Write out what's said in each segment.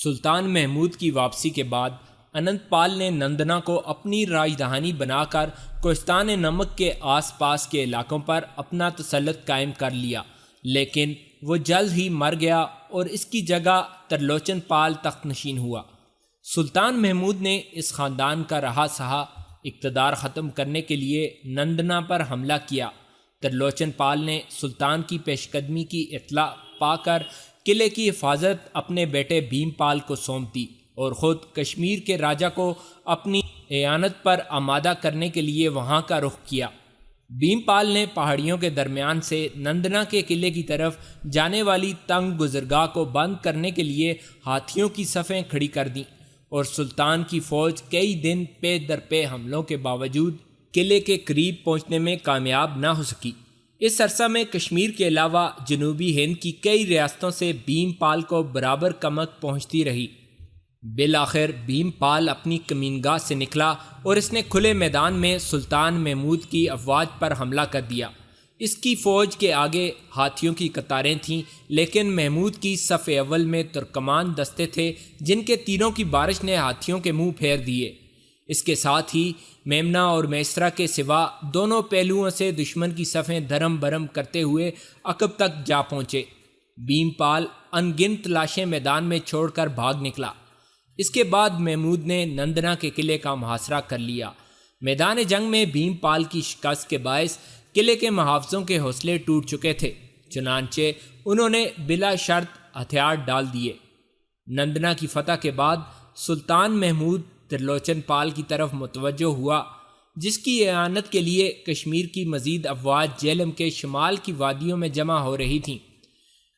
سلطان محمود کی واپسی کے بعد اننت پال نے نندنا کو اپنی راجدھانی بنا کر کوہستان نمک کے آس پاس کے علاقوں پر اپنا تسلط قائم کر لیا، لیکن وہ جلد ہی مر گیا اور اس کی جگہ ترلوچن پال تخت نشین ہوا۔ سلطان محمود نے اس خاندان کا رہا سہا اقتدار ختم کرنے کے لیے نندنا پر حملہ کیا۔ ترلوچن پال نے سلطان کی پیش قدمی کی اطلاع پا کر قلعے کی حفاظت اپنے بیٹے بھیم پال کو سونپ دی اور خود کشمیر کے راجہ کو اپنی اعانت پر آمادہ کرنے کے لیے وہاں کا رخ کیا۔ بھیم پال نے پہاڑیوں کے درمیان سے نندنا کے قلعے کی طرف جانے والی تنگ گزرگاہ کو بند کرنے کے لیے ہاتھیوں کی صفیں کھڑی کر دیں اور سلطان کی فوج کئی دن پے در پے حملوں کے باوجود قلعے کے قریب پہنچنے میں کامیاب نہ ہو سکی۔ اس عرصہ میں کشمیر کے علاوہ جنوبی ہند کی کئی ریاستوں سے بھیم پال کو برابر کمک پہنچتی رہی۔ بالآخر بھیم پال اپنی کمینگاہ سے نکلا اور اس نے کھلے میدان میں سلطان محمود کی افواج پر حملہ کر دیا۔ اس کی فوج کے آگے ہاتھیوں کی قطاریں تھیں، لیکن محمود کی صف اول میں ترکمان دستے تھے جن کے تیروں کی بارش نے ہاتھیوں کے منہ پھیر دیے۔ اس کے ساتھ ہی میمنا اور میسرا کے سوا دونوں پہلوؤں سے دشمن کی صفیں دھرم برم کرتے ہوئے عقب تک جا پہنچے۔ بھیم پال ان گنت لاشیں میدان میں چھوڑ کر بھاگ نکلا۔ اس کے بعد محمود نے نندنا کے قلعے کا محاصرہ کر لیا۔ میدان جنگ میں بھیم پال کی شکست کے باعث قلعے کے محافظوں کے حوصلے ٹوٹ چکے تھے، چنانچہ انہوں نے بلا شرط ہتھیار ڈال دیے۔ نندنا کی فتح کے بعد سلطان محمود ترلوچن پال کی طرف متوجہ ہوا، جس کی اعانت کے لیے کشمیر کی مزید افواج جہلم کے شمال کی وادیوں میں جمع ہو رہی تھیں۔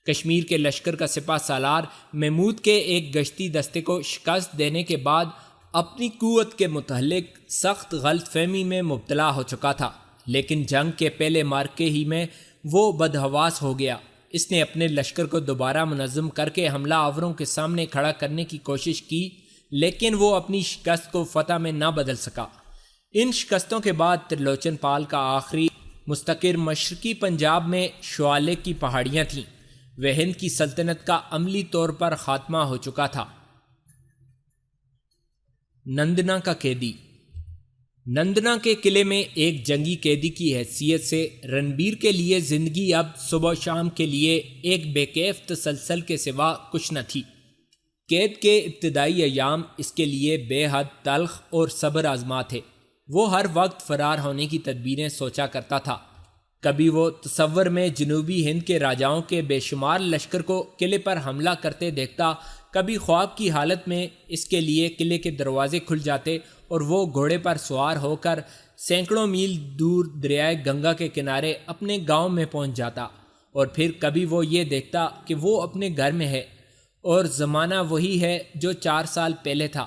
کشمیر کے لشکر کا سپہ سالار محمود کے ایک گشتی دستے کو شکست دینے کے بعد اپنی قوت کے متعلق سخت غلط فہمی میں مبتلا ہو چکا تھا، لیکن جنگ کے پہلے مارکے ہی میں وہ بدحواس ہو گیا۔ اس نے اپنے لشکر کو دوبارہ منظم کر کے حملہ آوروں کے سامنے کھڑا کرنے کی کوشش کی، لیکن وہ اپنی شکست کو فتح میں نہ بدل سکا۔ ان شکستوں کے بعد ترلوچن پال کا آخری مستقر مشرقی پنجاب میں شوالک کی پہاڑیاں تھیں۔ وہ ہند کی سلطنت کا عملی طور پر خاتمہ ہو چکا تھا۔ نندنا کا قیدی۔ نندنا کے قلعے میں ایک جنگی قیدی کی حیثیت سے رنبیر کے لیے زندگی اب صبح و شام کے لیے ایک بے کیف تسلسل کے سوا کچھ نہ تھی۔ قید کے ابتدائی ایام اس کے لیے بے حد تلخ اور صبر آزما تھے۔ وہ ہر وقت فرار ہونے کی تدبیریں سوچا کرتا تھا۔ کبھی وہ تصور میں جنوبی ہند کے راجاؤں کے بے شمار لشکر کو قلعے پر حملہ کرتے دیکھتا، کبھی خواب کی حالت میں اس کے لیے قلعے کے دروازے کھل جاتے اور وہ گھوڑے پر سوار ہو کر سینکڑوں میل دور دریائے گنگا کے کنارے اپنے گاؤں میں پہنچ جاتا، اور پھر کبھی وہ یہ دیکھتا کہ وہ اپنے گھر میں ہے اور زمانہ وہی ہے جو 4 سال پہلے تھا۔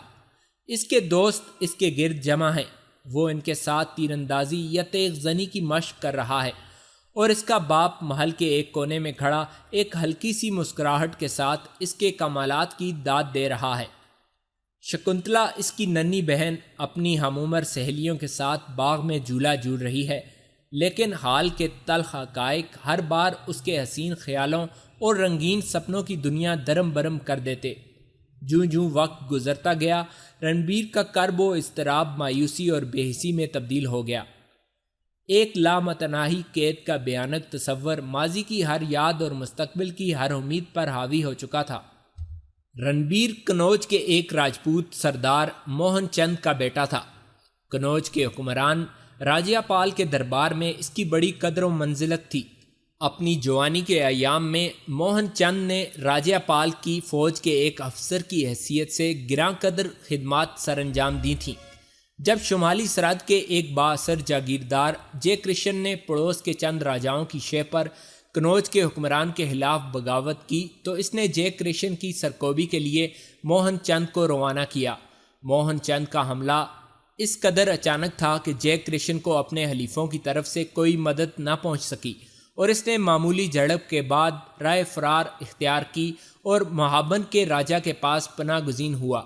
اس کے دوست اس کے گرد جمع ہیں، وہ ان کے ساتھ تیر اندازی یا تیغ زنی کی مشق کر رہا ہے، اور اس کا باپ محل کے ایک کونے میں کھڑا ایک ہلکی سی مسکراہٹ کے ساتھ اس کے کمالات کی داد دے رہا ہے۔ شکنتلا اس کی ننھی بہن اپنی ہم عمر سہیلیوں کے ساتھ باغ میں جھولا جھول رہی ہے، لیکن حال کے تلخ حقائق ہر بار اس کے حسین خیالوں اور رنگین سپنوں کی دنیا درم برم کر دیتے۔ جوں جوں وقت گزرتا گیا، رنبیر کا کرب و اضطراب مایوسی اور بے حسی میں تبدیل ہو گیا۔ ایک لامتناہی قید کا بھیانک تصور ماضی کی ہر یاد اور مستقبل کی ہر امید پر حاوی ہو چکا تھا۔ رنبیر کنوج کے ایک راجپوت سردار موہن چند کا بیٹا تھا۔ کنوج کے حکمران راجیہ پال کے دربار میں اس کی بڑی قدر و منزلت تھی۔ اپنی جوانی کے ایام میں موہن چند نے راجیہ پال کی فوج کے ایک افسر کی حیثیت سے گراں قدر خدمات سر انجام دی تھیں۔ جب شمالی سرحد کے ایک بااثر جاگیردار جے کرشن نے پڑوس کے چند راجاؤں کی شے پر کنوج کے حکمران کے خلاف بغاوت کی، تو اس نے جے کرشن کی سرکوبی کے لیے موہن چند کو روانہ کیا۔ موہن چند کا حملہ اس قدر اچانک تھا کہ جے کرشن کو اپنے حلیفوں کی طرف سے کوئی مدد نہ پہنچ سکی، اور اس نے معمولی جھڑپ کے بعد رائے فرار اختیار کی اور مہابند کے راجہ کے پاس پناہ گزین ہوا۔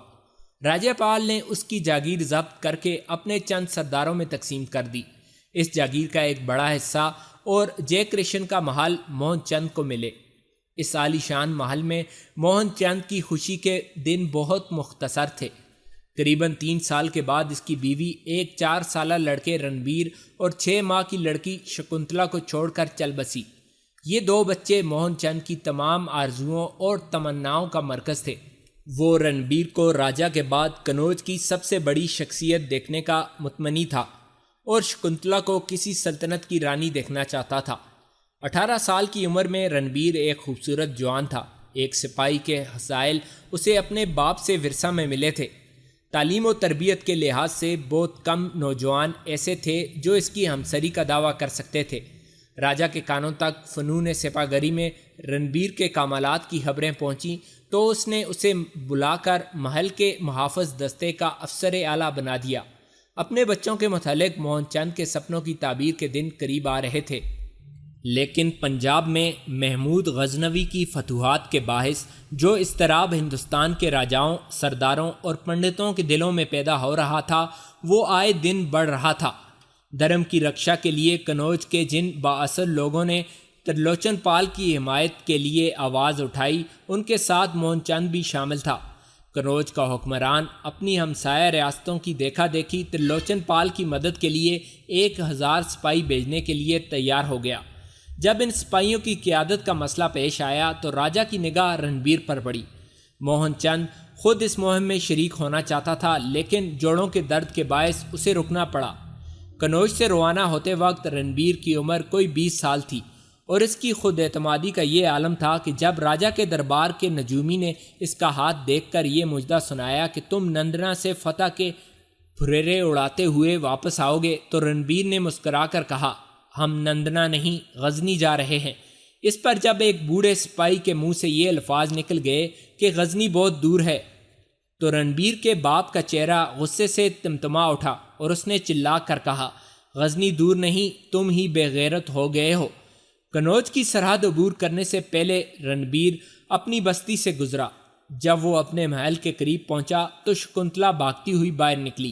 راجہ پال نے اس کی جاگیر ضبط کر کے اپنے چند سرداروں میں تقسیم کر دی۔ اس جاگیر کا ایک بڑا حصہ اور جے کرشن کا محل موہن چند کو ملے۔ اس عالی شان محل میں موہن چند کی خوشی کے دن بہت مختصر تھے۔ قریباً 3 سال کے بعد اس کی بیوی ایک 4 سالہ لڑکے رنبیر اور 6 ماہ کی لڑکی شکنتلا کو چھوڑ کر چل بسی۔ یہ 2 بچے موہن چند کی تمام آرزوؤں اور تمناؤں کا مرکز تھے۔ وہ رنبیر کو راجا کے بعد کنوج کی سب سے بڑی شخصیت دیکھنے کا متمنی تھا اور شکنتلا کو کسی سلطنت کی رانی دیکھنا چاہتا تھا۔ 18 سال کی عمر میں رنبیر ایک خوبصورت جوان تھا۔ ایک سپاہی کے حسائل اسے اپنے باپ سے ورثہ میں ملے تھے۔ تعلیم و تربیت کے لحاظ سے بہت کم نوجوان ایسے تھے جو اس کی ہمسری کا دعویٰ کر سکتے تھے۔ راجا کے کانوں تک فنون سپاہ گری میں رنبیر کے کمالات کی خبریں پہنچیں تو اس نے اسے بلا کر محل کے محافظ دستے کا افسر اعلیٰ بنا دیا۔ اپنے بچوں کے متعلق موہن چند کے سپنوں کی تعبیر کے دن قریب آ رہے تھے، لیکن پنجاب میں محمود غزنوی کی فتوحات کے باعث جو اضطراب ہندوستان کے راجاؤں، سرداروں اور پنڈتوں کے دلوں میں پیدا ہو رہا تھا وہ آئے دن بڑھ رہا تھا۔ دھرم کی رکشا کے لیے کنوج کے جن بااثر لوگوں نے ترلوچن پال کی حمایت کے لیے آواز اٹھائی ان کے ساتھ موہن چند بھی شامل تھا۔ کنوج کا حکمران اپنی ہمسایہ ریاستوں کی دیکھا دیکھی ترلوچن پال کی مدد کے لیے 1000 سپاہی بھیجنے کے لیے تیار ہو گیا۔ جب ان سپاہیوں کی قیادت کا مسئلہ پیش آیا تو راجا کی نگاہ رنبیر پر پڑی۔ موہن چند خود اس مہم میں شریک ہونا چاہتا تھا لیکن جوڑوں کے درد کے باعث اسے رکنا پڑا۔ کنوج سے روانہ ہوتے وقت رنبیر کی عمر کوئی 20 سال تھی اور اس کی خود اعتمادی کا یہ عالم تھا کہ جب راجا کے دربار کے نجومی نے اس کا ہاتھ دیکھ کر یہ مجدہ سنایا کہ تم نندنا سے فتح کے پھریرے اڑاتے ہوئے واپس آؤ گے تو رنبیر نے مسکرا کر کہا، ہم نندنا نہیں غزنی جا رہے ہیں۔ اس پر جب ایک بوڑھے سپاہی کے منہ سے یہ الفاظ نکل گئے کہ غزنی بہت دور ہے تو رنبیر کے باپ کا چہرہ غصے سے تمتما اٹھا اور اس نے چلا کر کہا، غزنی دور نہیں، تم ہی بے غیرت ہو گئے ہو۔ کنوج کی سرحد عبور کرنے سے پہلے رنبیر اپنی بستی سے گزرا۔ جب وہ اپنے محل کے قریب پہنچا تو شکنتلا بھاگتی ہوئی باہر نکلی۔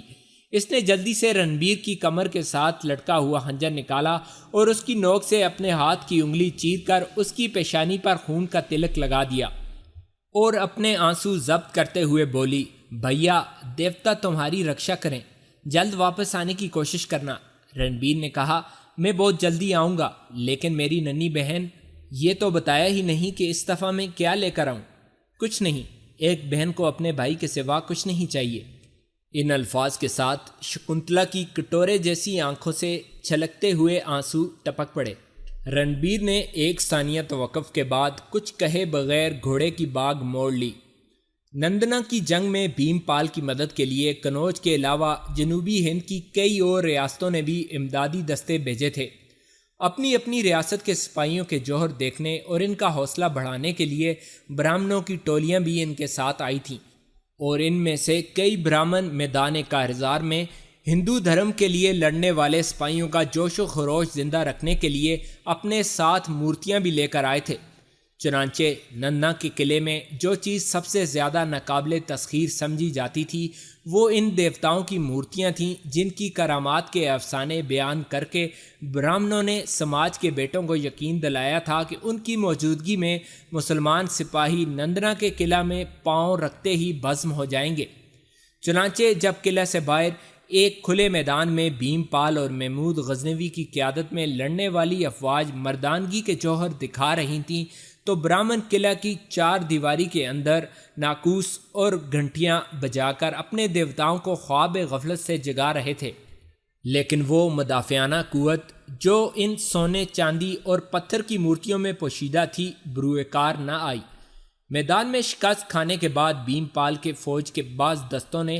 اس نے جلدی سے رنبیر کی کمر کے ساتھ لٹکا ہوا خنجر نکالا اور اس کی نوک سے اپنے ہاتھ کی انگلی چیر کر اس کی پیشانی پر خون کا تلک لگا دیا اور اپنے آنسو ضبط کرتے ہوئے بولی، بھیا دیوتا تمہاری رکشا کریں، جلد واپس آنے کی کوشش کرنا۔ رنبیر نے کہا، میں بہت جلدی آؤں گا، لیکن میری ننھی بہن، یہ تو بتایا ہی نہیں کہ اس دفعہ میں کیا لے کر آؤں۔ کچھ نہیں، ایک بہن کو اپنے بھائی کے سوا کچھ نہیں چاہیے۔ ان الفاظ کے ساتھ شکنتلا کی کٹورے جیسی آنکھوں سے چھلکتے ہوئے آنسو ٹپک پڑے۔ رنبیر نے 1 ثانیہ توقف کے بعد کچھ کہے بغیر گھوڑے کی باگ موڑ لی۔ نندنا کی جنگ میں بھیم پال کی مدد کے لیے کنوج کے علاوہ جنوبی ہند کی کئی اور ریاستوں نے بھی امدادی دستے بھیجے تھے۔ اپنی اپنی ریاست کے سپاہیوں کے جوہر دیکھنے اور ان کا حوصلہ بڑھانے کے لیے برہمنوں کی ٹولیاں بھی ان کے ساتھ آئی تھیں، اور ان میں سے کئی برہمن میدان کارزار میں ہندو دھرم کے لیے لڑنے والے سپاہیوں کا جوش و خروش زندہ رکھنے کے لیے اپنے ساتھ مورتیاں بھی لے کر آئے تھے۔ چنانچہ نندنا کے قلعے میں جو چیز سب سے زیادہ ناقابل تسخیر سمجھی جاتی تھی وہ ان دیوتاؤں کی مورتیاں تھیں جن کی کرامات کے افسانے بیان کر کے برہمنوں نے سماج کے بیٹوں کو یقین دلایا تھا کہ ان کی موجودگی میں مسلمان سپاہی نندنا کے قلعہ میں پاؤں رکھتے ہی بھسم ہو جائیں گے۔ چنانچہ جب قلعہ سے باہر ایک کھلے میدان میں بھیم پال اور محمود غزنوی کی قیادت میں لڑنے والی افواج مردانگی کے جوہر دکھا رہی تھیں تو برہمن قلعہ کی 4 دیواری کے اندر ناقوس اور گھنٹیاں بجا کر اپنے دیوتاؤں کو خواب غفلت سے جگا رہے تھے، لیکن وہ مدافعانہ قوت جو ان سونے، چاندی اور پتھر کی مورتیوں میں پوشیدہ تھی بروئے کار نہ آئی۔ میدان میں شکست کھانے کے بعد بھیم پال کے فوج کے بعض دستوں نے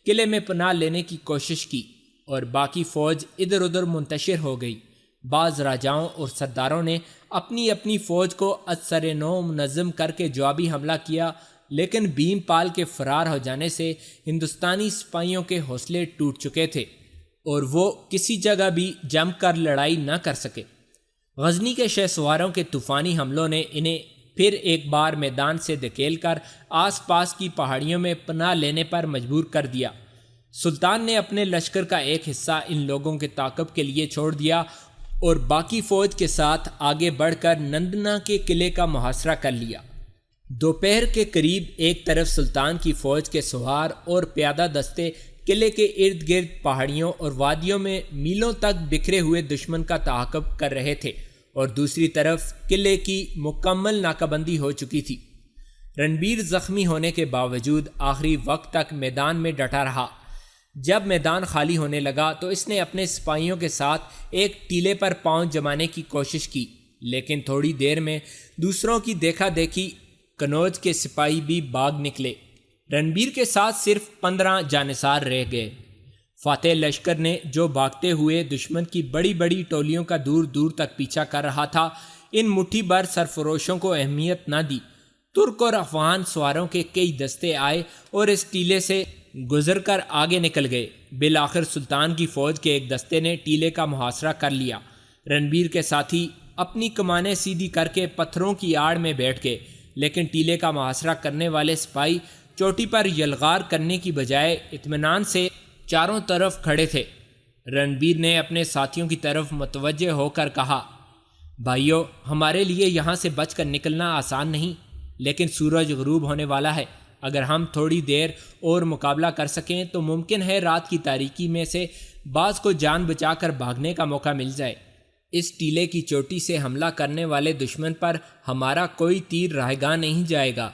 قلعے میں پناہ لینے کی کوشش کی اور باقی فوج ادھر ادھر منتشر ہو گئی۔ بعض راجاؤں اور سرداروں نے اپنی اپنی فوج کو ازسر نو منظم کر کے جوابی حملہ کیا، لیکن بھیم پال کے فرار ہو جانے سے ہندوستانی سپاہیوں کے حوصلے ٹوٹ چکے تھے اور وہ کسی جگہ بھی جم کر لڑائی نہ کر سکے۔ غزنی کے شہ سواروں کے طوفانی حملوں نے انہیں پھر ایک بار میدان سے دھکیل کر آس پاس کی پہاڑیوں میں پناہ لینے پر مجبور کر دیا۔ سلطان نے اپنے لشکر کا ایک حصہ ان لوگوں کے تعاقب کے لیے چھوڑ دیا اور باقی فوج کے ساتھ آگے بڑھ کر نندنا کے قلعے کا محاصرہ کر لیا۔ دوپہر کے قریب ایک طرف سلطان کی فوج کے سوار اور پیادہ دستے قلعے کے ارد گرد پہاڑیوں اور وادیوں میں میلوں تک بکھرے ہوئے دشمن کا تعاقب کر رہے تھے، اور دوسری طرف قلعے کی مکمل ناکہ بندی ہو چکی تھی۔ رنبیر زخمی ہونے کے باوجود آخری وقت تک میدان میں ڈٹا رہا۔ جب میدان خالی ہونے لگا تو اس نے اپنے سپاہیوں کے ساتھ ایک ٹیلے پر پاؤں جمانے کی کوشش کی، لیکن تھوڑی دیر میں دوسروں کی دیکھا دیکھی کنوج کے سپاہی بھی بھاگ نکلے۔ رنبیر کے ساتھ صرف 15 جانثار رہ گئے۔ فاتح لشکر نے جو بھاگتے ہوئے دشمن کی بڑی بڑی ٹولیوں کا دور دور تک پیچھا کر رہا تھا، ان مٹھی بھر سرفروشوں کو اہمیت نہ دی۔ ترک اور افغان سواروں کے کئی دستے آئے اور اس ٹیلے سے گزر کر آگے نکل گئے۔ بالآخر سلطان کی فوج کے ایک دستے نے ٹیلے کا محاصرہ کر لیا۔ رنبیر کے ساتھی اپنی کمانیں سیدھی کر کے پتھروں کی آڑ میں بیٹھ گئے، لیکن ٹیلے کا محاصرہ کرنے والے سپاہی چوٹی پر یلغار کرنے کی بجائے اطمینان سے چاروں طرف کھڑے تھے۔ رنبیر نے اپنے ساتھیوں کی طرف متوجہ ہو کر کہا، بھائیو، ہمارے لیے یہاں سے بچ کر نکلنا آسان نہیں، لیکن سورج غروب ہونے والا ہے۔ اگر ہم تھوڑی دیر اور مقابلہ کر سکیں تو ممکن ہے رات کی تاریکی میں سے بعض کو جان بچا کر بھاگنے کا موقع مل جائے۔ اس ٹیلے کی چوٹی سے حملہ کرنے والے دشمن پر ہمارا کوئی تیر رائیگاں نہیں جائے گا،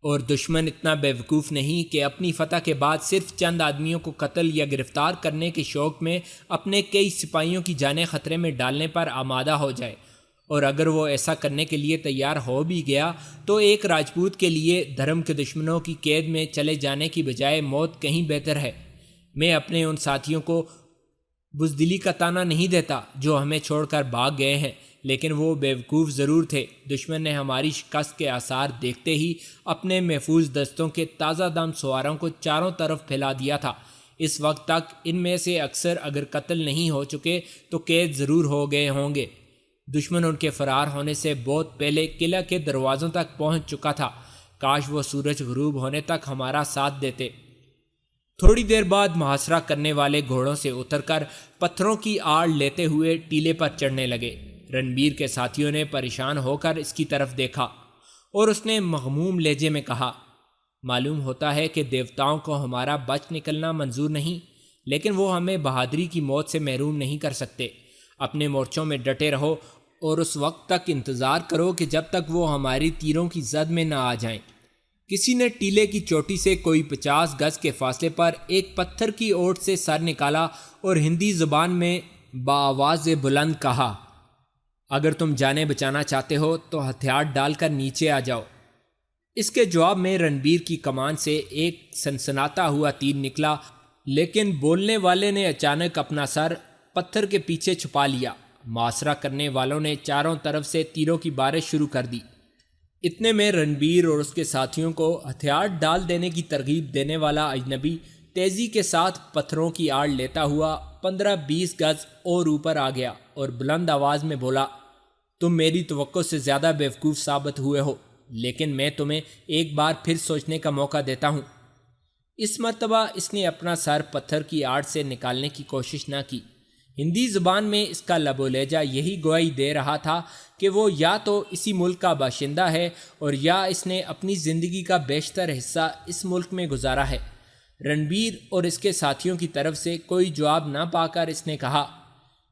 اور دشمن اتنا بے وقوف نہیں کہ اپنی فتح کے بعد صرف چند آدمیوں کو قتل یا گرفتار کرنے کے شوق میں اپنے کئی سپاہیوں کی جانیں خطرے میں ڈالنے پر آمادہ ہو جائے۔ اور اگر وہ ایسا کرنے کے لیے تیار ہو بھی گیا تو ایک راجپوت کے لیے دھرم کے دشمنوں کی قید میں چلے جانے کی بجائے موت کہیں بہتر ہے۔ میں اپنے ان ساتھیوں کو بزدلی کا طعنہ نہیں دیتا جو ہمیں چھوڑ کر بھاگ گئے ہیں، لیکن وہ بیوقوف ضرور تھے۔ دشمن نے ہماری شکست کے آثار دیکھتے ہی اپنے محفوظ دستوں کے تازہ دم سواروں کو چاروں طرف پھیلا دیا تھا۔ اس وقت تک ان میں سے اکثر اگر قتل نہیں ہو چکے تو قید ضرور ہو گئے ہوں گے۔ دشمن ان کے فرار ہونے سے بہت پہلے قلعہ کے دروازوں تک پہنچ چکا تھا۔ کاش وہ سورج غروب ہونے تک ہمارا ساتھ دیتے۔ تھوڑی دیر بعد محاصرہ کرنے والے گھوڑوں سے اتر کر پتھروں کی آڑ لیتے ہوئے ٹیلے پر چڑھنے لگے۔ رنبیر کے ساتھیوں نے پریشان ہو کر اس کی طرف دیکھا اور اس نے مغموم لہجے میں کہا، معلوم ہوتا ہے کہ دیوتاؤں کو ہمارا بچ نکلنا منظور نہیں، لیکن وہ ہمیں بہادری کی موت سے محروم نہیں کر سکتے۔ اپنے مورچوں میں ڈٹے رہو اور اس وقت تک انتظار کرو کہ جب تک وہ ہماری تیروں کی زد میں نہ آ جائیں۔ کسی نے ٹیلے کی چوٹی سے کوئی 50 گز کے فاصلے پر ایک پتھر کی اوٹ سے سر نکالا اور ہندی زبان میں بآواز بلند کہا، اگر تم جانیں بچانا چاہتے ہو تو ہتھیار ڈال کر نیچے آ جاؤ۔ اس کے جواب میں رنبیر کی کمان سے ایک سنسناتا ہوا تیر نکلا، لیکن بولنے والے نے اچانک اپنا سر پتھر کے پیچھے چھپا لیا۔ محاصرہ کرنے والوں نے چاروں طرف سے تیروں کی بارش شروع کر دی۔ اتنے میں رنبیر اور اس کے ساتھیوں کو ہتھیار ڈال دینے کی ترغیب دینے والا اجنبی تیزی کے ساتھ پتھروں کی آڑ لیتا ہوا 15-20 گز اور اوپر آ گیا اور بلند آواز میں بولا، تم میری توقع سے زیادہ بیوقوف ثابت ہوئے ہو، لیکن میں تمہیں ایک بار پھر سوچنے کا موقع دیتا ہوں۔ اس مرتبہ اس نے اپنا سر پتھر کی آڑ سے نکالنے کی کوشش نہ کی۔ ہندی زبان میں اس کا لب و لہجہ یہی گواہی دے رہا تھا کہ وہ یا تو اسی ملک کا باشندہ ہے اور یا اس نے اپنی زندگی کا بیشتر حصہ اس ملک میں گزارا ہے۔ رنبیر اور اس کے ساتھیوں کی طرف سے کوئی جواب نہ پا کر اس نے کہا،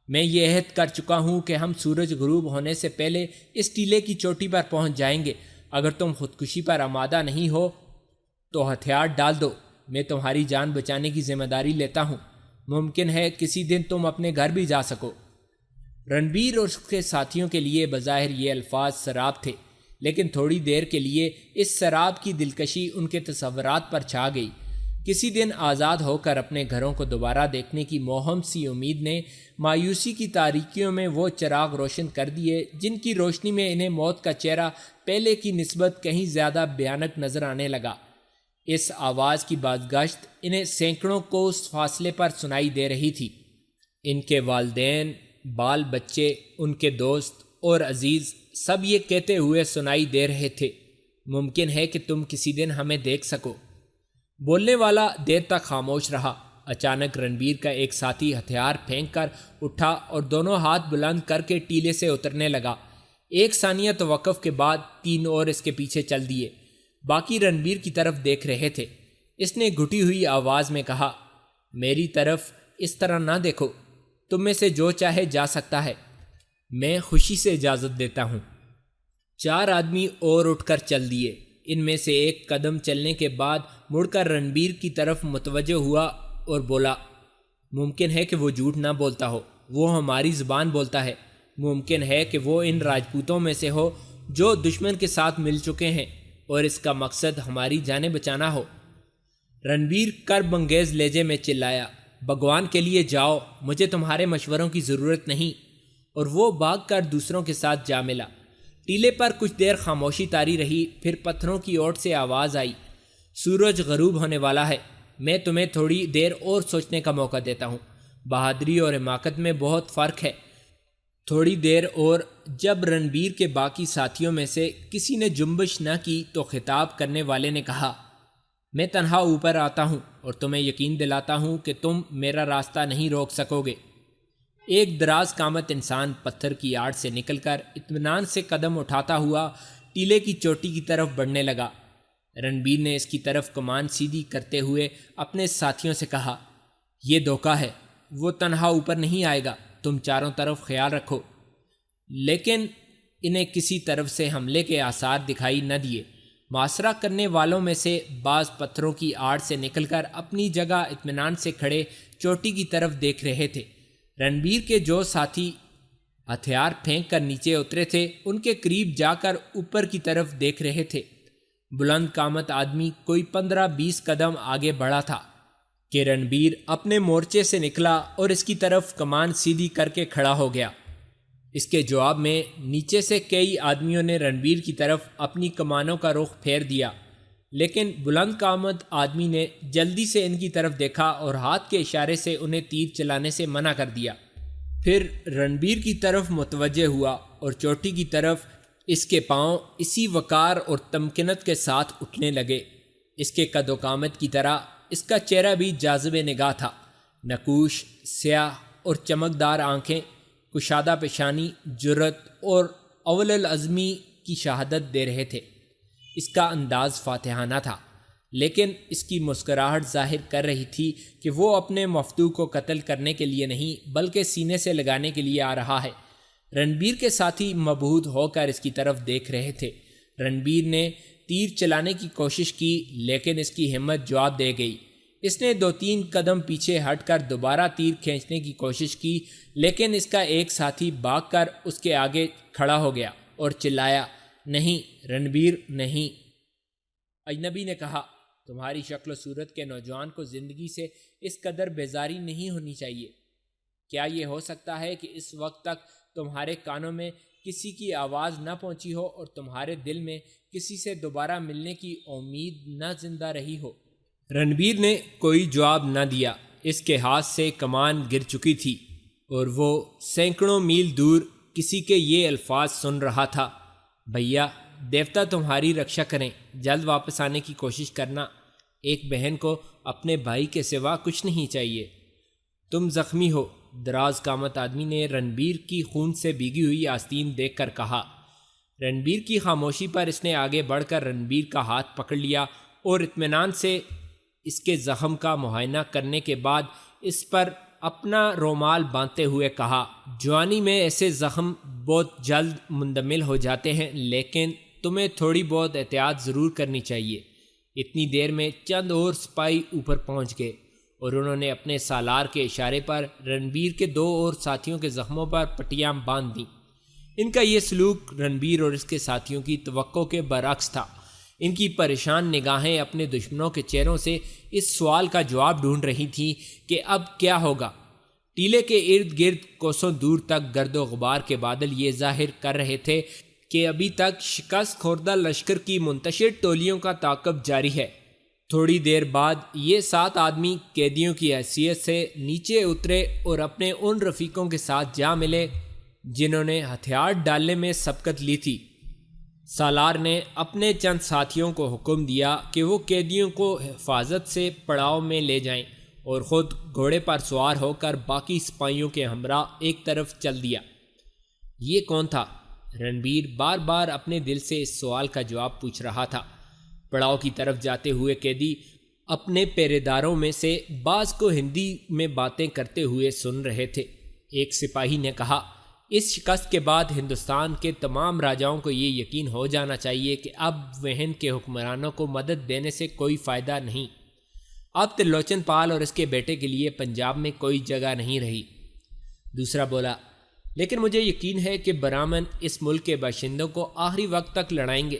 میں یہ عہد کر چکا ہوں کہ ہم سورج غروب ہونے سے پہلے اس ٹیلے کی چوٹی پر پہنچ جائیں گے۔ اگر تم خودکشی پر آمادہ نہیں ہو تو ہتھیار ڈال دو، میں تمہاری جان بچانے کی ذمہ داری لیتا ہوں۔ ممکن ہے کسی دن تم اپنے گھر بھی جا سکو۔ رنبیر اور اس کے ساتھیوں کے لیے بظاہر یہ الفاظ سراب تھے، لیکن تھوڑی دیر کے لیے اس سراب کی دلکشی ان کے تصورات پر چھا گئی۔ کسی دن آزاد ہو کر اپنے گھروں کو دوبارہ دیکھنے کی موہم سی امید نے مایوسی کی تاریکیوں میں وہ چراغ روشن کر دیے جن کی روشنی میں انہیں موت کا چہرہ پہلے کی نسبت کہیں زیادہ بھیانک نظر آنے لگا۔ اس آواز کی بازگشت انہیں سینکڑوں کوس فاصلے پر سنائی دے رہی تھی۔ ان کے والدین، بال بچے، ان کے دوست اور عزیز سب یہ کہتے ہوئے سنائی دے رہے تھے، ممکن ہے کہ تم کسی دن ہمیں دیکھ سکو۔ بولنے والا دیر تک خاموش رہا۔ اچانک رنبیر کا ایک ساتھی ہتھیار پھینک کر اٹھا اور دونوں ہاتھ بلند کر کے ٹیلے سے اترنے لگا۔ ایک ثانیہ توقف کے بعد 3 اور اس کے پیچھے چل دیے۔ باقی رنبیر کی طرف دیکھ رہے تھے۔ اس نے گھٹی ہوئی آواز میں کہا، میری طرف اس طرح نہ دیکھو، تم میں سے جو چاہے جا سکتا ہے، میں خوشی سے اجازت دیتا ہوں۔ 4 آدمی اور اٹھ کر چل دیے۔ ان میں سے ایک قدم چلنے کے بعد مڑ کر رنبیر کی طرف متوجہ ہوا اور بولا، ممکن ہے کہ وہ جھوٹ نہ بولتا ہو، وہ ہماری زبان بولتا ہے۔ ممکن ہے کہ وہ ان راجپوتوں میں سے ہو جو دشمن کے ساتھ مل چکے ہیں اور اس کا مقصد ہماری جانیں بچانا ہو۔ رنبیر کرب انگیز لہجے میں چلایا، بھگوان کے لیے جاؤ، مجھے تمہارے مشوروں کی ضرورت نہیں، اور وہ بھاگ کر دوسروں کے ساتھ جا ملا۔ ٹیلے پر کچھ دیر خاموشی طاری رہی، پھر پتھروں کی اوٹ سے آواز آئی، سورج غروب ہونے والا ہے، میں تمہیں تھوڑی دیر اور سوچنے کا موقع دیتا ہوں۔ بہادری اور حماقت میں بہت فرق ہے۔ تھوڑی دیر اور۔ جب رنبیر کے باقی ساتھیوں میں سے کسی نے جنبش نہ کی تو خطاب کرنے والے نے کہا، میں تنہا اوپر آتا ہوں اور تمہیں یقین دلاتا ہوں کہ تم میرا راستہ نہیں روک سکو گے۔ ایک دراز قامت انسان پتھر کی آڑ سے نکل کر اطمینان سے قدم اٹھاتا ہوا ٹیلے کی چوٹی کی طرف بڑھنے لگا۔ رنبیر نے اس کی طرف کمان سیدھی کرتے ہوئے اپنے ساتھیوں سے کہا، یہ دھوکہ ہے، وہ تنہا اوپر نہیں آئے گا، تم چاروں طرف خیال رکھو۔ لیکن انہیں کسی طرف سے حملے کے آثار دکھائی نہ دیے۔ محاصرہ کرنے والوں میں سے بعض پتھروں کی آڑ سے نکل کر اپنی جگہ اطمینان سے کھڑے چوٹی کی طرف دیکھ رہے تھے۔ رنبیر کے جو ساتھی ہتھیار پھینک کر نیچے اترے تھے ان کے قریب جا کر اوپر کی طرف دیکھ رہے تھے۔ بلند قامت آدمی کوئی 15-20 قدم آگے بڑھا تھا کہ رنبیر اپنے مورچے سے نکلا اور اس کی طرف کمان سیدھی کر کے کھڑا ہو گیا۔ اس کے جواب میں نیچے سے کئی آدمیوں نے رنبیر کی طرف اپنی کمانوں کا رخ پھیر دیا، لیکن بلند قامت آدمی نے جلدی سے ان کی طرف دیکھا اور ہاتھ کے اشارے سے انہیں تیر چلانے سے منع کر دیا۔ پھر رنبیر کی طرف متوجہ ہوا اور چوٹی کی طرف اس کے پاؤں اسی وقار اور تمکنت کے ساتھ اٹھنے لگے۔ اس کے قد و قامت کی طرح اس کا چہرہ بھی جاذب نگاہ تھا، نقوش، سیاہ اور چمکدار آنکھیں، کشادہ پیشانی، جرأت اور اول العزمی کی شہادت دے رہے تھے۔ اس کا انداز فاتحانہ تھا، لیکن اس کی مسکراہٹ ظاہر کر رہی تھی کہ وہ اپنے مفتو کو قتل کرنے کے لیے نہیں بلکہ سینے سے لگانے کے لیے آ رہا ہے۔ رنبیر کے ساتھی مبہوت ہو کر اس کی طرف دیکھ رہے تھے۔ رنبیر نے تیر چلانے کی کوشش کی، لیکن اس کی ہمت جواب دے گئی۔ اس نے 2-3 قدم پیچھے ہٹ کر دوبارہ تیر کھینچنے کی کوشش کی، لیکن اس کا ایک ساتھی بھاگ کر اس کے آگے کھڑا ہو گیا اور چلایا، نہیں رنبیر نہیں۔ اجنبی نے کہا، تمہاری شکل و صورت کے نوجوان کو زندگی سے اس قدر بیزاری نہیں ہونی چاہیے۔ کیا یہ ہو سکتا ہے کہ اس وقت تک تمہارے کانوں میں کسی کی آواز نہ پہنچی ہو اور تمہارے دل میں کسی سے دوبارہ ملنے کی امید نہ زندہ رہی ہو؟ رنبیر نے کوئی جواب نہ دیا۔ اس کے ہاتھ سے کمان گر چکی تھی اور وہ سینکڑوں میل دور کسی کے یہ الفاظ سن رہا تھا، بھیا دیوتا تمہاری رکشا کریں، جلد واپس آنے کی کوشش کرنا۔ ایک بہن کو اپنے بھائی کے سوا کچھ نہیں چاہیے۔ تم زخمی ہو، دراز قامت آدمی نے رنبیر کی خون سے بھیگی ہوئی آستین دیکھ کر کہا۔ رنبیر کی خاموشی پر اس نے آگے بڑھ کر رنبیر کا ہاتھ پکڑ لیا اور اطمینان سے اس کے زخم کا معائنہ کرنے کے بعد اس پر اپنا رومال باندھتے ہوئے کہا، جوانی میں ایسے زخم بہت جلد مندمل ہو جاتے ہیں، لیکن تمہیں تھوڑی بہت احتیاط ضرور کرنی چاہیے۔ اتنی دیر میں چند اور سپاہی اوپر پہنچ گئے اور انہوں نے اپنے سالار کے اشارے پر رنبیر کے 2 اور ساتھیوں کے زخموں پر پٹیاں باندھ دیں۔ ان کا یہ سلوک رنبیر اور اس کے ساتھیوں کی توقع کے برعکس تھا۔ ان کی پریشان نگاہیں اپنے دشمنوں کے چہروں سے اس سوال کا جواب ڈھونڈ رہی تھیں کہ اب کیا ہوگا۔ ٹیلے کے ارد گرد کوسوں دور تک گرد و غبار کے بادل یہ ظاہر کر رہے تھے کہ ابھی تک شکست خوردہ لشکر کی منتشر ٹولیوں کا تعاقب جاری ہے۔ تھوڑی دیر بعد یہ 7 آدمی قیدیوں کی حیثیت سے نیچے اترے اور اپنے ان رفیقوں کے ساتھ جا ملے جنہوں نے ہتھیار ڈالنے میں سبقت لی تھی۔ سالار نے اپنے چند ساتھیوں کو حکم دیا کہ وہ قیدیوں کو حفاظت سے پڑاؤ میں لے جائیں اور خود گھوڑے پر سوار ہو کر باقی سپاہیوں کے ہمراہ ایک طرف چل دیا۔ یہ کون تھا؟ رنبیر بار بار اپنے دل سے اس سوال کا جواب پوچھ رہا تھا۔ پڑاؤ کی طرف جاتے ہوئے قیدی اپنے پہرے داروں میں سے بعض کو ہندی میں باتیں کرتے ہوئے سن رہے تھے۔ ایک سپاہی نے کہا، اس شکست کے بعد ہندوستان کے تمام راجاؤں کو یہ یقین ہو جانا چاہیے کہ اب وہن کے حکمرانوں کو مدد دینے سے کوئی فائدہ نہیں۔ اب ترلوچن پال اور اس کے بیٹے کے لیے پنجاب میں کوئی جگہ نہیں رہی۔ دوسرا بولا، لیکن مجھے یقین ہے کہ برہمن اس ملک کے باشندوں کو آخری وقت تک لڑائیں گے۔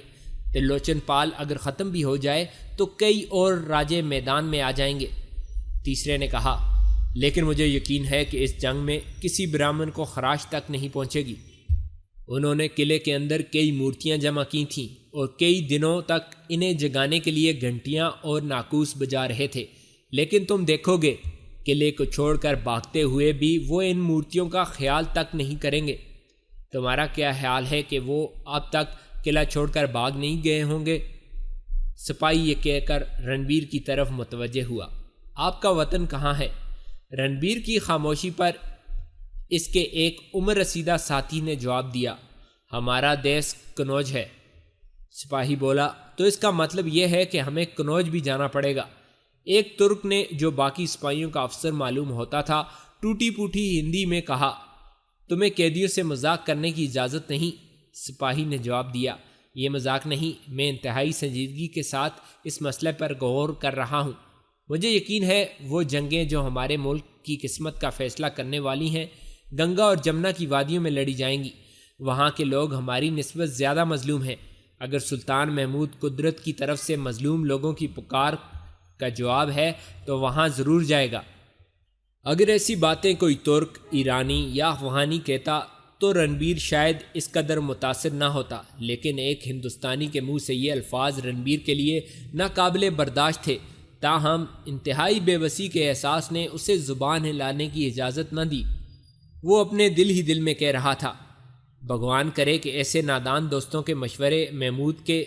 ترلوچن پال اگر ختم بھی ہو جائے تو کئی اور راجے میدان میں آ جائیں گے۔ تیسرے نے کہا، لیکن مجھے یقین ہے کہ اس جنگ میں کسی برہمن کو خراش تک نہیں پہنچے گی۔ انہوں نے قلعے کے اندر کئی مورتیاں جمع کی تھیں اور کئی دنوں تک انہیں جگانے کے لیے گھنٹیاں اور ناقوس بجا رہے تھے، لیکن تم دیکھو گے قلعے کو چھوڑ کر بھاگتے ہوئے بھی وہ ان مورتیوں کا خیال تک نہیں کریں گے۔ تمہارا کیا خیال ہے کہ وہ اب تک قلعہ چھوڑ کر بھاگ نہیں گئے ہوں گے؟ سپاہی یہ کہہ کر رنبیر کی طرف متوجہ ہوا۔ آپ کا وطن کہاں ہے؟ رنبیر کی خاموشی پر اس کے ایک عمر رسیدہ ساتھی نے جواب دیا، ہمارا دیس کنوج ہے۔ سپاہی بولا، تو اس کا مطلب یہ ہے کہ ہمیں کنوج بھی جانا پڑے گا۔ ایک ترک نے، جو باقی سپاہیوں کا افسر معلوم ہوتا تھا، ٹوٹی پوٹی ہندی میں کہا، تمہیں قیدیوں سے مذاق کرنے کی اجازت نہیں۔ سپاہی نے جواب دیا، یہ مذاق نہیں، میں انتہائی سنجیدگی کے ساتھ اس مسئلے پر غور کر رہا ہوں۔ مجھے یقین ہے وہ جنگیں جو ہمارے ملک کی قسمت کا فیصلہ کرنے والی ہیں گنگا اور جمنا کی وادیوں میں لڑی جائیں گی۔ وہاں کے لوگ ہماری نسبت زیادہ مظلوم ہیں۔ اگر سلطان محمود قدرت کی طرف سے مظلوم لوگوں کی پکار کا جواب ہے تو وہاں ضرور جائے گا۔ اگر ایسی باتیں کوئی ترک، ایرانی یا افغانی کہتا تو رنبیر شاید اس قدر متاثر نہ ہوتا، لیکن ایک ہندوستانی کے منہ سے یہ الفاظ رنبیر کے لیے ناقابل برداشت تھے۔ تاہم انتہائی بے بسی کے احساس نے اسے زبان ہلانے کی اجازت نہ دی۔ وہ اپنے دل ہی دل میں کہہ رہا تھا، بھگوان کرے کہ ایسے نادان دوستوں کے مشورے محمود کے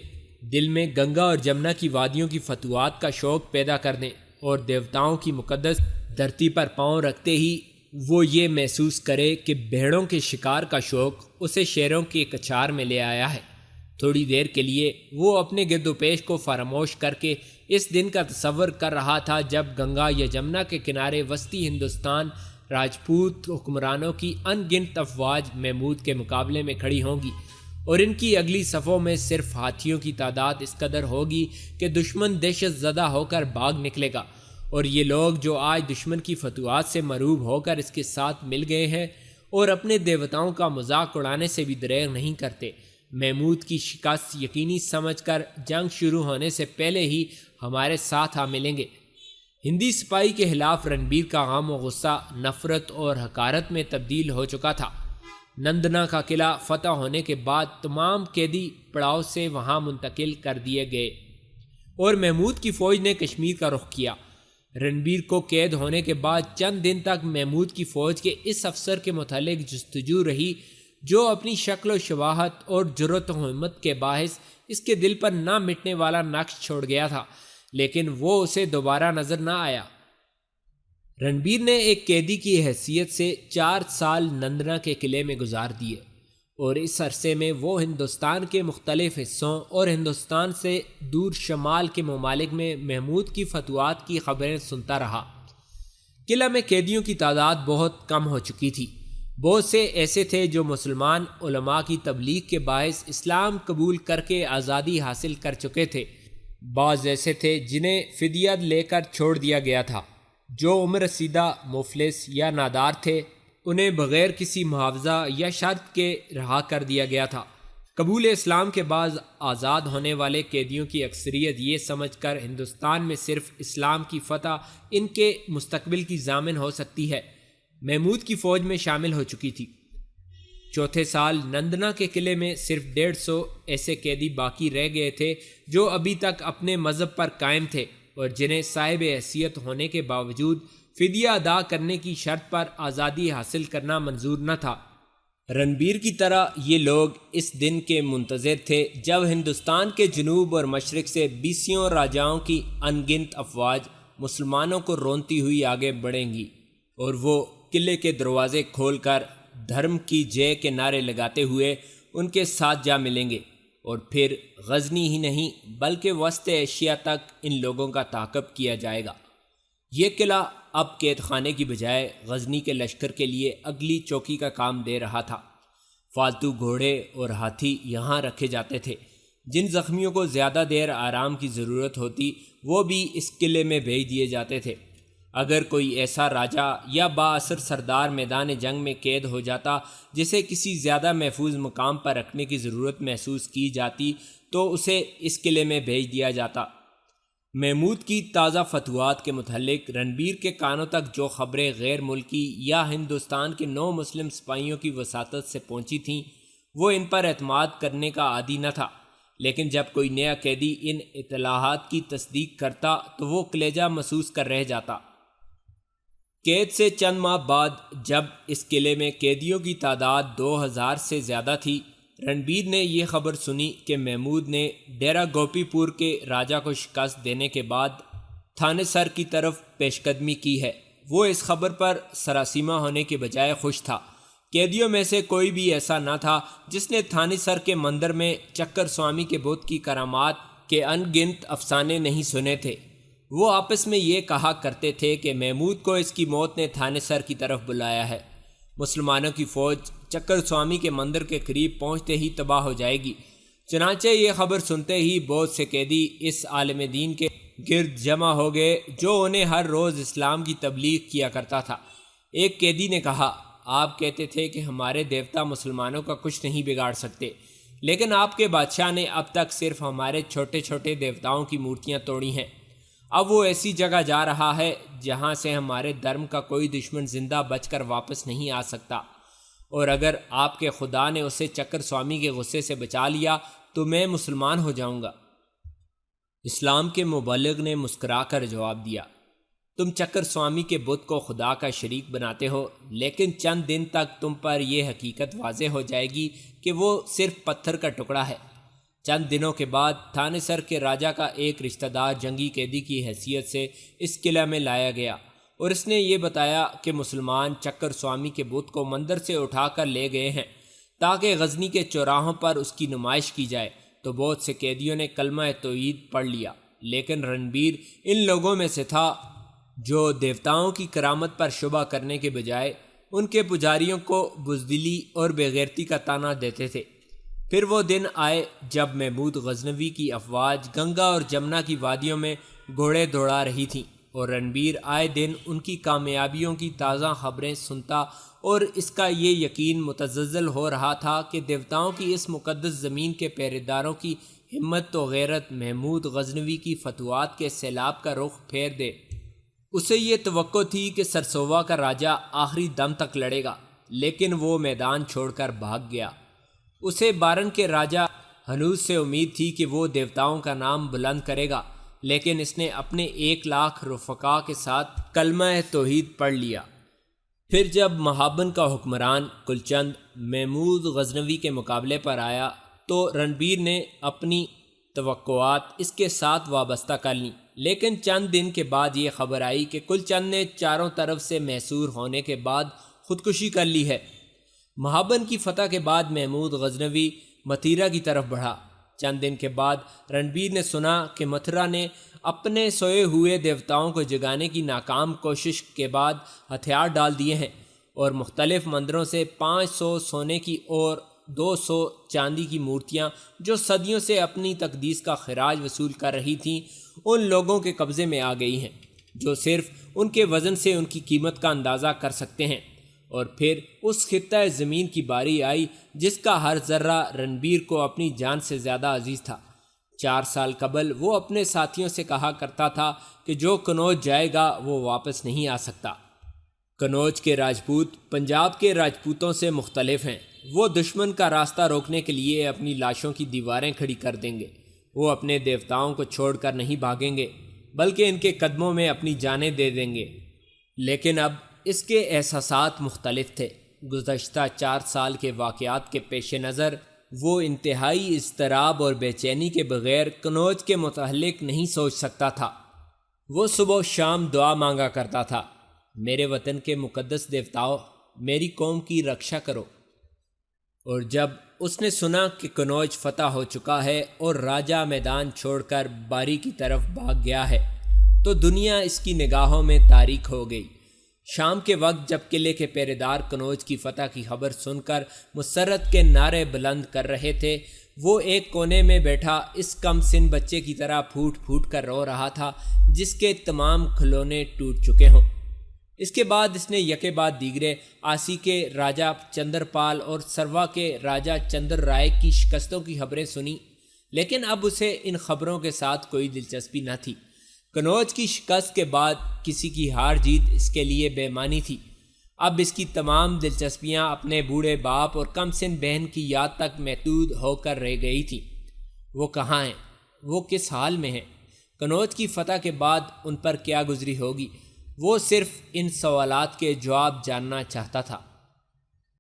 دل میں گنگا اور جمنا کی وادیوں کی فتوحات کا شوق پیدا کر دیں اور دیوتاؤں کی مقدس دھرتی پر پاؤں رکھتے ہی وہ یہ محسوس کرے کہ بھیڑوں کے شکار کا شوق اسے شیروں کے کچھار میں لے آیا ہے۔ تھوڑی دیر کے لیے وہ اپنے گرد و پیش کو فراموش کر کے اس دن کا تصور کر رہا تھا جب گنگا یا جمنا کے کنارے وسطی ہندوستان راجپوت حکمرانوں کی ان گنت افواج محمود کے مقابلے میں کھڑی ہوں گی، اور ان کی اگلی صفوں میں صرف ہاتھیوں کی تعداد اس قدر ہوگی کہ دشمن دہشت زدہ ہو کر بھاگ نکلے گا، اور یہ لوگ جو آج دشمن کی فتوحات سے مروب ہو کر اس کے ساتھ مل گئے ہیں اور اپنے دیوتاؤں کا مذاق اڑانے سے بھی دریغ نہیں کرتے، محمود کی شکست یقینی سمجھ کر جنگ شروع ہونے سے پہلے ہی ہمارے ساتھ آ ملیں گے۔ ہندی سپاہی کے خلاف رنبیر کا غم و غصہ نفرت اور حقارت میں تبدیل ہو چکا تھا۔ نندنا کا قلعہ فتح ہونے کے بعد تمام قیدی پڑاؤ سے وہاں منتقل کر دیے گئے اور محمود کی فوج نے کشمیر کا رخ کیا۔ رنبیر کو قید ہونے کے بعد چند دن تک محمود کی فوج کے اس افسر کے متعلق جستجو رہی جو اپنی شکل و شباہت اور جرأت و ہمت کے باعث اس کے دل پر نہ مٹنے والا نقش چھوڑ گیا تھا، لیکن وہ اسے دوبارہ نظر نہ آیا۔ رنبیر نے ایک قیدی کی حیثیت سے 4 سال نندنا کے قلعے میں گزار دیے، اور اس عرصے میں وہ ہندوستان کے مختلف حصوں اور ہندوستان سے دور شمال کے ممالک میں محمود کی فتوحات کی خبریں سنتا رہا۔ قلعہ میں قیدیوں کی تعداد بہت کم ہو چکی تھی۔ بہت سے ایسے تھے جو مسلمان علماء کی تبلیغ کے باعث اسلام قبول کر کے آزادی حاصل کر چکے تھے۔ بعض ایسے تھے جنہیں فدیہ لے کر چھوڑ دیا گیا تھا۔ جو عمر رسیدہ، مفلس یا نادار تھے انہیں بغیر کسی معاوضہ یا شرط کے رہا کر دیا گیا تھا۔ قبول اسلام کے بعد آزاد ہونے والے قیدیوں کی اکثریت یہ سمجھ کر ہندوستان میں صرف اسلام کی فتح ان کے مستقبل کی ضامن ہو سکتی ہے، محمود کی فوج میں شامل ہو چکی تھی۔ چوتھے سال نندنا کے قلعے میں صرف 150 ایسے قیدی باقی رہ گئے تھے جو ابھی تک اپنے مذہب پر قائم تھے اور جنہیں صاحب حیثیت ہونے کے باوجود فدیہ ادا کرنے کی شرط پر آزادی حاصل کرنا منظور نہ تھا۔ رنبیر کی طرح یہ لوگ اس دن کے منتظر تھے جب ہندوستان کے جنوب اور مشرق سے 20 راجاؤں کی ان گنت افواج مسلمانوں کو رونتی ہوئی آگے بڑھیں گی، اور وہ قلعے کے دروازے کھول کر دھرم کی جے کے نعرے لگاتے ہوئے ان کے ساتھ جا ملیں گے، اور پھر غزنی ہی نہیں بلکہ وسط ایشیا تک ان لوگوں کا تعاقب کیا جائے گا۔ یہ قلعہ اب قید خانے کی بجائے غزنی کے لشکر کے لیے اگلی چوکی کا کام دے رہا تھا۔ فالتو گھوڑے اور ہاتھی یہاں رکھے جاتے تھے۔ جن زخمیوں کو زیادہ دیر آرام کی ضرورت ہوتی وہ بھی اس قلعے میں بھیج دیے جاتے تھے۔ اگر کوئی ایسا راجہ یا با اثر سردار میدان جنگ میں قید ہو جاتا جسے کسی زیادہ محفوظ مقام پر رکھنے کی ضرورت محسوس کی جاتی تو اسے اس قلعے میں بھیج دیا جاتا۔ محمود کی تازہ فتوحات کے متعلق رنبیر کے کانوں تک جو خبریں غیر ملکی یا ہندوستان کے 9 مسلم سپاہیوں کی وساطت سے پہنچی تھیں وہ ان پر اعتماد کرنے کا عادی نہ تھا، لیکن جب کوئی نیا قیدی ان اطلاعات کی تصدیق کرتا تو وہ کلیجہ محسوس کر رہ جاتا۔ قید سے چند ماہ بعد جب اس قلعے میں قیدیوں کی تعداد 2000 سے زیادہ تھی، رنبیر نے یہ خبر سنی کہ محمود نے ڈیرہ گوپی پور کے راجہ کو شکست دینے کے بعد تھانے سر کی طرف پیش قدمی کی ہے۔ وہ اس خبر پر سراسیمہ ہونے کے بجائے خوش تھا۔ قیدیوں میں سے کوئی بھی ایسا نہ تھا جس نے تھانے سر کے مندر میں چکر سوامی کے بت کی کرامات کے ان گنت افسانے نہیں سنے تھے۔ وہ آپس میں یہ کہا کرتے تھے کہ محمود کو اس کی موت نے تھانے سر کی طرف بلایا ہے۔ مسلمانوں کی فوج چکر سوامی کے مندر کے قریب پہنچتے ہی تباہ ہو جائے گی۔ چنانچہ یہ خبر سنتے ہی بہت سے قیدی اس عالم دین کے گرد جمع ہو گئے جو انہیں ہر روز اسلام کی تبلیغ کیا کرتا تھا۔ ایک قیدی نے کہا، آپ کہتے تھے کہ ہمارے دیوتا مسلمانوں کا کچھ نہیں بگاڑ سکتے، لیکن آپ کے بادشاہ نے اب تک صرف ہمارے چھوٹے چھوٹے دیوتاؤں کی مورتیاں توڑی ہیں۔ اب وہ ایسی جگہ جا رہا ہے جہاں سے ہمارے دھرم کا کوئی دشمن زندہ بچ کر واپس نہیں آ سکتا، اور اگر آپ کے خدا نے اسے چکر سوامی کے غصے سے بچا لیا تو میں مسلمان ہو جاؤں گا۔ اسلام کے مبلغ نے مسکرا کر جواب دیا، تم چکر سوامی کے بت کو خدا کا شریک بناتے ہو، لیکن چند دن تک تم پر یہ حقیقت واضح ہو جائے گی کہ وہ صرف پتھر کا ٹکڑا ہے۔ چند دنوں کے بعد تھانے سر کے راجہ کا ایک رشتہ دار جنگی قیدی کی حیثیت سے اس قلعہ میں لایا گیا، اور اس نے یہ بتایا کہ مسلمان چکر سوامی کے بت کو مندر سے اٹھا کر لے گئے ہیں تاکہ غزنی کے چوراہوں پر اس کی نمائش کی جائے۔ تو بہت سے قیدیوں نے کلمہ توحید پڑھ لیا، لیکن رنبیر ان لوگوں میں سے تھا جو دیوتاؤں کی کرامت پر شبہ کرنے کے بجائے ان کے پجاریوں کو بزدلی اور بے غیرتی کا طعنہ دیتے تھے۔ پھر وہ دن آئے جب محمود غزنوی کی افواج گنگا اور جمنا کی وادیوں میں گھوڑے دوڑا رہی تھیں، اور رنبیر آئے دن ان کی کامیابیوں کی تازہ خبریں سنتا، اور اس کا یہ یقین متزلزل ہو رہا تھا کہ دیوتاؤں کی اس مقدس زمین کے پہرےداروں کی ہمت و غیرت محمود غزنوی کی فتوحات کے سیلاب کا رخ پھیر دے۔ اسے یہ توقع تھی کہ سرسووا کا راجہ آخری دم تک لڑے گا، لیکن وہ میدان چھوڑ کر بھاگ گیا۔ اسے بارن کے راجہ ہنوز سے امید تھی کہ وہ دیوتاؤں کا نام بلند کرے گا، لیکن اس نے اپنے 1,00,000 رفقا کے ساتھ کلمہ توحید پڑھ لیا۔ پھر جب مہابن کا حکمران کلچند محمود غزنوی کے مقابلے پر آیا تو رنبیر نے اپنی توقعات اس کے ساتھ وابستہ کر لیں، لیکن چند دن کے بعد یہ خبر آئی کہ کلچند نے چاروں طرف سے محصور ہونے کے بعد خودکشی کر لی ہے۔ مہابن کی فتح کے بعد محمود غزنوی متھیرا کی طرف بڑھا۔ چند دن کے بعد رنبیر نے سنا کہ متھرا نے اپنے سوئے ہوئے دیوتاؤں کو جگانے کی ناکام کوشش کے بعد ہتھیار ڈال دیے ہیں، اور مختلف مندروں سے 500 سونے کی اور 200 چاندی کی مورتیاں جو صدیوں سے اپنی تقدیس کا خراج وصول کر رہی تھیں ان لوگوں کے قبضے میں آ گئی ہیں جو صرف ان کے وزن سے ان کی قیمت کا اندازہ کر سکتے ہیں۔ اور پھر اس خطہ زمین کی باری آئی جس کا ہر ذرہ رنبیر کو اپنی جان سے زیادہ عزیز تھا۔ 4 سال قبل وہ اپنے ساتھیوں سے کہا کرتا تھا کہ جو کنوج جائے گا وہ واپس نہیں آ سکتا۔ کنوج کے راجپوت پنجاب کے راجپوتوں سے مختلف ہیں۔ وہ دشمن کا راستہ روکنے کے لیے اپنی لاشوں کی دیواریں کھڑی کر دیں گے۔ وہ اپنے دیوتاؤں کو چھوڑ کر نہیں بھاگیں گے بلکہ ان کے قدموں میں اپنی جانیں دے دیں گے۔ لیکن اب اس کے احساسات مختلف تھے۔ گزشتہ 4 سال کے واقعات کے پیش نظر وہ انتہائی اضطراب اور بے چینی کے بغیر کنوج کے متعلق نہیں سوچ سکتا تھا۔ وہ صبح و شام دعا مانگا کرتا تھا، میرے وطن کے مقدس دیوتاؤ، میری قوم کی رکشا کرو۔ اور جب اس نے سنا کہ کنوج فتح ہو چکا ہے اور راجہ میدان چھوڑ کر باری کی طرف بھاگ گیا ہے تو دنیا اس کی نگاہوں میں تاریک ہو گئی۔ شام کے وقت جب قلعے کے پہرے دار کنوج کی فتح کی خبر سن کر مسرت کے نعرے بلند کر رہے تھے، وہ ایک کونے میں بیٹھا اس کم سن بچے کی طرح پھوٹ پھوٹ کر رو رہا تھا جس کے تمام کھلونے ٹوٹ چکے ہوں۔ اس کے بعد اس نے یکے بعد دیگرے آسی کے راجہ چندر پال اور سروا کے راجہ چندر رائے کی شکستوں کی خبریں سنی، لیکن اب اسے ان خبروں کے ساتھ کوئی دلچسپی نہ تھی۔ کنوج کی شکست کے بعد کسی کی ہار جیت اس کے لیے بے معنی تھی۔ اب اس کی تمام دلچسپیاں اپنے بوڑھے باپ اور کم سن بہن کی یاد تک محدود ہو کر رہ گئی تھیں۔ وہ کہاں ہیں؟ وہ کس حال میں ہیں؟ کنوج کی فتح کے بعد ان پر کیا گزری ہوگی؟ وہ صرف ان سوالات کے جواب جاننا چاہتا تھا۔